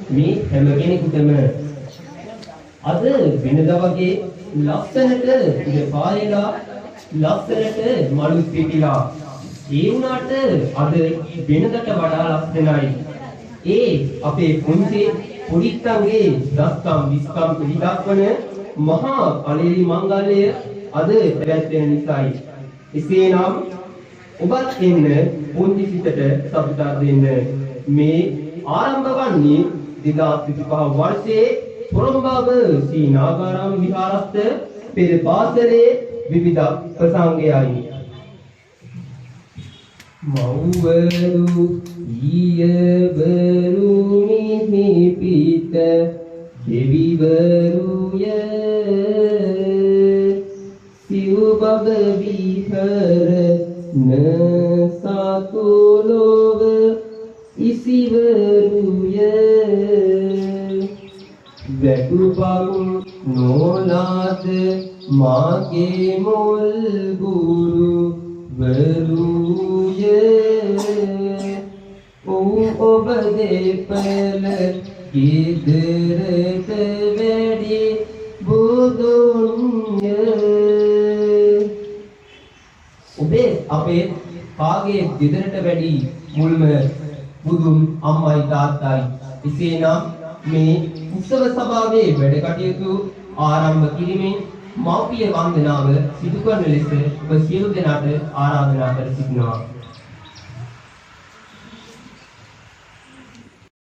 මේ හැම කෙනෙකුටම අද වෙනදා වගේ ලස්සනට ඉඳ පායලා ලස්සනට මලු පිපිලා ඒ වුණාට අද වෙනදට වඩා ලස්සනයි. ඒ අපේ පුංචි පුරිත්තන්ගේ දස්කම් විස්කම් පිළිදක්වන මහා අලෙවි මංගල්‍යය අද පැවැත්වෙන නිසායි. එසේනම් ඔබත් එන්න පුංචි සිතට සතුටක් දෙන්න. මේ ආරම්භ වන්නේ 2025 වර්ෂයේ පොරොම්බාව ශ්‍රී නාගාරාම විහාරස්ථ පෙර පාසලේ විවිධ ප්‍රසංගයයි. මව්වරු ඊයවරු මිහිපිට දෙවිවරුය සිව්බබ විහර නසතුලොව ඉසිවරුය වැටුපක් නොලාද මාගේ මුල් ගුරු වරුය ඔබ දෙපළ ගෙදරට වැඩි බුදුන්ය. ඔබේ අපේ කාගේ ගෙදරට වැඩි මුල්ම බුදුන් අම්මයි තාත්තයි. එසේනම් මේ උත්සව සභාවේ වැඩ කටයුතු ආරම්භ කිරීමෙන් මෞපිය වන්දනාව සිදු කරන ලෙස ඔබ සියලු දෙනාට ආරාධනා කර සිටිනවා.